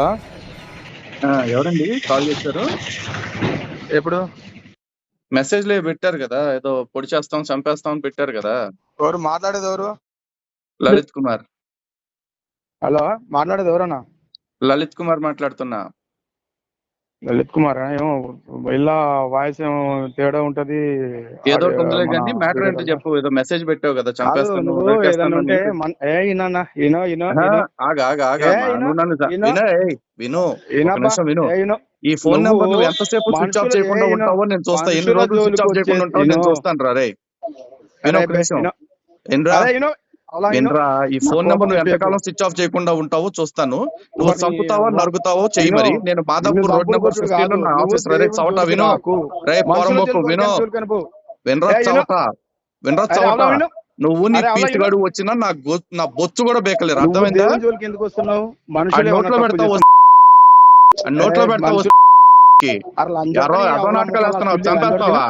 Hello ఎవరండి call చేశారు? ఎప్పుడు మెసేజ్ లో పెట్టారు కదా, ఏదో పొడి చేస్తాం చంపేస్తాం అని పెట్టారు కదా. ఎవరు మాట్లాడేది? ఎవరు? లలిత్ కుమార్. హలో మాట్లాడేది ఎవరన్నా? లలిత్ కుమార్ మాట్లాడుతున్నా. లలిత్ కుమార్ ఏమో ఇలా వాయిస్ ఏమో తేడా ఉంటది. ఏదో ఒకటి ఉందిలే మన కానీ మ్యాటర్ ఏంటో చెప్పు. ఏదో మెసేజ్ పెట్టావు కదా, కాదు, చంపేస్తాను నువ్వు ఏదన్నా నరికేస్తాను ఉంటే విను ఒక నిమిషం విను. ఈ ఫోన్ నెంబర్ నువ్వు ఎంతసేపు స్విచ్ ఆఫ్ చేయకుండా ఉంటావో నేను చూస్తా. ఎన్ని రోజులు స్విచ్ ఆఫ్ చేయకుండా ఉంటావో నేను చూస్తాను రా. రే విను ఒక నిమిషం. వినరా, ఈ ఫోన్ నెంబర్ నువ్వు ఎంతకాలం స్విచ్ ఆఫ్ చేయకుండా ఉంటావో చూస్తాను. నువ్వు చంపుతావో నరుగుతావో చెయ్యి. మరి నేను మాదాపూర్ రోడ్ నెంబర్ 15 నా ఆఫీస్ రే చవట విను. రే పోరంబోకు విను. వినరా చవట, వినరా చవట. నువ్వు నీ పీస్ గడు వచ్చినా నా బొచ్చు కూడా బేకలేరు. అర్థమైందా? నోట్లో పెడతావు, నోట్లో పెడతావు. అదో నాటకాలు వేస్తున్నావు, చంపేస్తావా?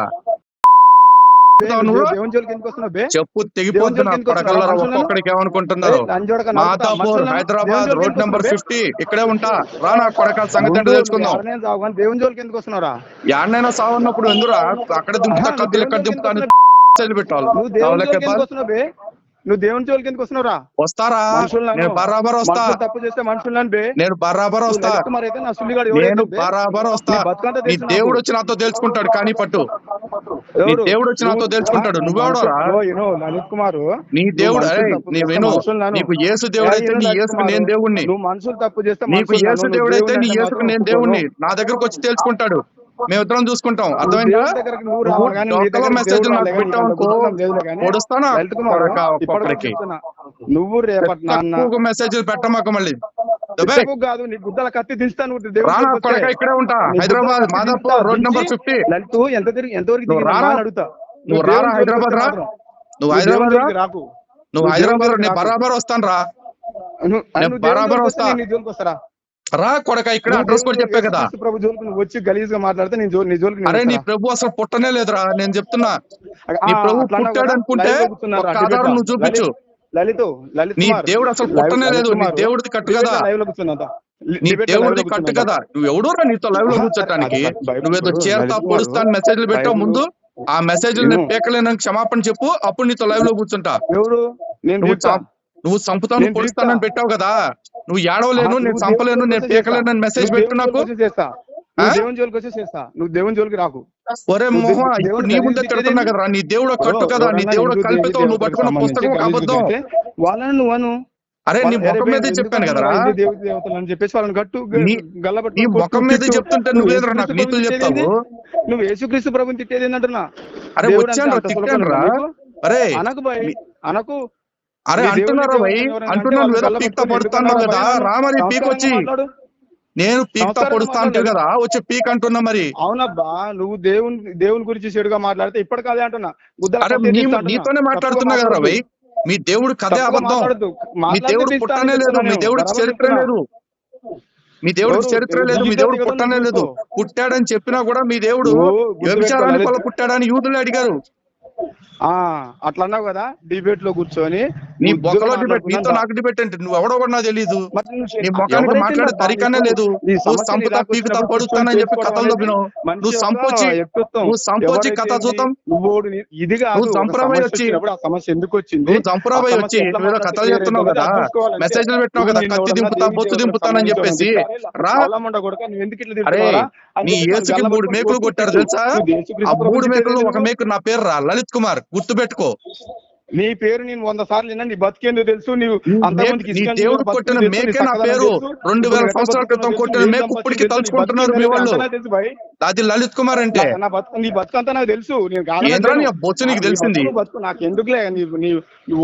చెప్పు తెగిపోతున్నా. పడకల్లారా ఒక్కొక్కడికి ఏమనుకుంటున్నారు? మాదాపూర్ హైదరాబాద్ రోడ్ నెంబర్ 50 ఇక్కడే ఉంటా. రా నా కొడక సంగతి అంటే తెలుసుకుందాం. యాడనైనా సావన్నప్పుడు ఎందురా అక్కడ దింపుతా, కత్తులు ఇక్కడ దింపుతాను పెట్టాలి. నువ్వు దేవుని జోలికి ఎందుకు వస్తున్నావురా? వస్తారా? నేను బరాబర్ వస్తా. తప్పు చేస్తే మనుషులను నేను బరాబర్ వస్తా. నేను బరాబర్ వస్తా. నీ దేవుడు వచ్చి నాతో తెలుసుకుంటాడు. కానీ పట్టు, నీ దేవుడు వచ్చి నాతో తెలుసుకుంటాడు. నువ్వెవడోరా? లలిత్ కుమార్ నీ దేవుడు. నీ విను, నీకు యేసు దేవుడైతే నీ యేసుకు నేను దేవుణ్ణి. నువ్వు మనుషులు తప్పు చేస్తే నీకు యేసు దేవుడైతే నీ యేసుకు నేను దేవుణ్ణి. నా దగ్గరకు వచ్చి తెలుసుకుంటాడు. మేమిద్దరం చూసుకుంటాం. అర్థమైందా? మెసేజ్ నాకు పెట్టావనుకో పొడుస్తానా ఒక్కొక్కడికి. నువ్వు రేపటి మెసేజ్లు పెట్టమాక మళ్ళీ. కాదు నీ గుద్దల కత్తి దిస్తాను. ఇక్కడే ఉంటా, హైదరాబాద్ మాదాపూర్ రోడ్ నెంబర్ 50. లలిత్ ఎంతవరకు అడుగుతా. నువ్వు రారా హైదరాబాద్ రా. నువ్వు హైదరాబాద్ రా. నువ్వు హైదరాబాద్ నేను బరాబర్ వస్తాను రా. బరాబర్ వస్తా. రా కొడక, ఇక్కడ అడ్రస్ కూడా చెప్పే కదా. ప్రభు జోలికి నువ్వు వచ్చి గలీజ్ గా మాట్లాడితే నీ జోలికి. అరే నీ ప్రభు అసలు పుట్టనే లేదురా. నేను చెప్తున్నా, నీ ప్రభు పుట్టాడు అనుకుంటే ఆధారం నువ్వు చూపించు. లలిత్ నీ దేవుడు అసలు పుట్టనే లేదు. నీ దేవుడిది కట్టు కదా. నీ దేవుడిది కట్టు కదా. నువ్వు ఎవడోరా నీతో లైవ్ లో కూర్చోటానికి? నువ్వేదో చేరతా పొడుస్తాను మెసేజ్లు పెట్టావు. ముందు ఆ మెసేజ్లు నేను పేకలేనని క్షమాపణ చెప్పు. అప్పుడు నీతో లైవ్ లో కూర్చుంటా. నువ్వు చంపుతాను పొడుస్తానని పెట్టావు కదా. నువ్వు ఏడవలేను, నేను చంపలేను, నేను పీకలేను మెసేజ్ పెట్టు నాకు. నువ్వు దేవుని జోలికి రాకు. ఒరే మొహ, ఇప్పుడు నీ ముందే తిడుతున్నా కదరా. నీ దేవుడు కట్టు కదా. నీ దేవుడు కల్పితో నువ్వు పట్టుకున్న పుస్తకం అబద్ధం. వాళ్ళని నువ్వు అరే నీ ముఖం మీదే చెప్పాను కదరా. చెప్పేసి వాళ్ళని కట్టు. నీ ముఖం మీదే చెప్తుంటే నువ్వేదరా నాకు నీతులు చెప్తావు? నువ్వు యేసుక్రీస్తు ప్రభుని తిట్టేది ఏంటంటున్నా? అరే వచ్చాను రా, తిట్టాను రా. అరే అనకు భయ్, అనకు. అరే అంటున్నారా భయ్? అంటున్నాను ఏదో పీక్తా పడుతున్నావు కదా. రా మరి పీక్ వచ్చి. నేను పీక్తా పొడుస్తా అంటే కదా వచ్చి పీక్ అంటున్నా. మరి అవునబ్బా, నువ్వు దేవుని గురించి చెడుగా మాట్లాడితే ఇప్పటి కాదే అంటున్నా. అరే నీతోనే మాట్లాడుతున్నా కదా భయ్. మీ దేవుడు కథే అబద్ధం. మీ దేవుడు పుట్టనే లేదు. మీ దేవుడికి చరిత్ర లేదు. మీ దేవుడికి చరిత్ర లేదు. మీ దేవుడు పుట్టనే లేదు. పుట్టాడని చెప్పినా కూడా మీ దేవుడు వ్యభిచారానికి వల్ల పుట్టాడని యూదులు అడిగారు. అట్లా అన్నావు కదా డిబేట్ లో కూర్చొని. నీ బొక్కలో డిబేట్, నీతో నాకు డిబేట్ అంటే నువ్వు ఎవడో కూడా నాకు తెలీదు. నీ మొక్కనికి మాట్లాడే తరికానే లేదు. నువ్వు సంపుతా పీకుతా పడుతానని చెప్పి కథలు దొబ్బినావు. నువ్వు సంపొచ్చి కథ చూద్దాం. నువ్వు సంప్రదాయ వచ్చి సమస్య ఎందుకు వచ్చింది? నువ్వు సంప్రదాయ వచ్చి ఏదో కథలు చెప్తున్నావు కదా. మెసేజ్లు పెట్టినావు కదా, కత్తి దింపుతా బొత్తు దింపుతానని చెప్పేసి. రా అరే, నీ ఏసుకి 3 మేకులు కొట్టారు తెలుసా? ఆ 3 మేకుల్లో ఒక మేకు నా పేరు రా లలిత్ కుమార్. గుర్తు పెట్టుకో. నీ పేరు నేను 100 సార్లు విన్నా. నీ బతికేందుకు తెలుసు. నీ దేవుడు కొట్టిన మేకే నా పేరు. 2000 సంవత్సరాల క్రితం కొట్టిన మేకు ఇప్పటికి తలుచుకుంటున్నారు మీ వాళ్ళు. అది లలిత్ కుమార్ అంటే. నీ బతుకంతా నాకు తెలుసు. నేను బొచ్చు నీకు తెలిసింది. నాకు ఎందుకులే, నీ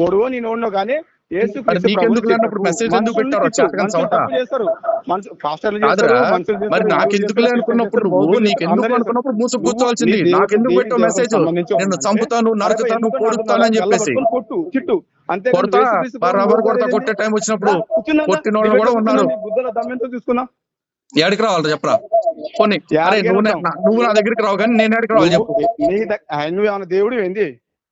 ఓడువో నేను ఓడినో కానీ మెసేజ్ ఎందుకు పెట్టారు? మరి నాకెందుకులే అనుకున్నప్పుడు నువ్వు నీకెందుకు అనుకున్నప్పుడు మూసు కూర్చోవాల్సింది. నాకెందుకు పెట్టావు మెసేజ్? నేను చంపుతాను, నరుకుతాను, పొడుస్తాను అని చెప్పేసి. కొడతా బరాబర్ కొడతా. కొట్టే టైం వచ్చినప్పుడు కొట్టిన వాళ్ళు కూడా ఉన్నారు. ఏడికి రావాలి చెప్పరా? పోనీ అరే నువ్వు నా దగ్గరికి రావు కానీ నేను ఏడికి రావాలి చెప్పు. నువ్వేమన్నా దేవుడు ఏంది?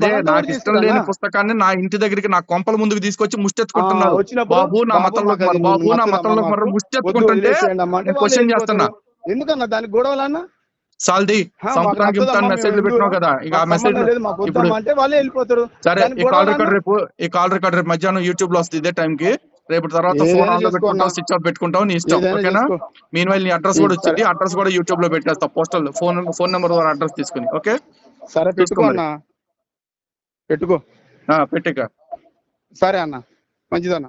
అదే బలంతో నాకు కూడా ఇష్టం లేని తీసుకురానా పుస్తకాన్ని నా ఇంటి దగ్గరికి నా కొంపల ముందుకు తీసుకొచ్చి ముష్టెత్తుకుంటున్నావు. వచ్చినప్పుడు బాబు నా బాబు మతంలోకి మాకు మరి, అది బాబు నా నచ్చదమ్మా మతంలోకి మరి మాకు వద్దు ముష్టెత్తుకుంటుంటే వదిలేసేయండి అమ్మా అంటే నేను వాళ్ళు క్వశ్చన్ చేస్తున్నా. వెళ్ళిపోతారు. ఎందుకన్నా దానికి గొడవలన్నా సాల్ది మాకు సంవత్సరానికి నచ్చదమ్మా, ఇంత మేము మెసేజ్లు హిందువులం, పెట్టినావు కదా, ఇక ఆ మాకు మెసేజ్ సంబంధం లేదు, మాకు ఇప్పుడు వద్దమ్మా అంటే వాళ్ళే వెళ్ళిపోతారు. సరే దానికి ఈ గొడవ కాల్ నాన్న? రికార్డ్ రేపు మధ్యాహ్నం యూట్యూబ్ లో వస్తుంది ఇదే టైం కి. రేపు తర్వాత ఫోన్ ఏదైనా ఆన్ లో చేసుకో పెట్టుకుంటావు, అన్న, స్విచ్ ఆఫ్ పెట్టుకుంటావు, నీ ఇష్టం. ఏదైనా ఓకేనా? చేసుకో. మీన్ వైల్ నీ అడ్రస్ కూడా సరే వచ్చింది, అడ్రస్ కూడా యూట్యూబ్ లో పెట్టేస్తా, పోస్టల్ ఫోన్ నెంబర్ ద్వారా అడ్రస్ తీసుకుని. ఓకే, సరే చూసుకో పెట్టుకో మరి. అన్న, పెట్టుకో. పెట్టిక. సరే అన్న, మంచిదన్న.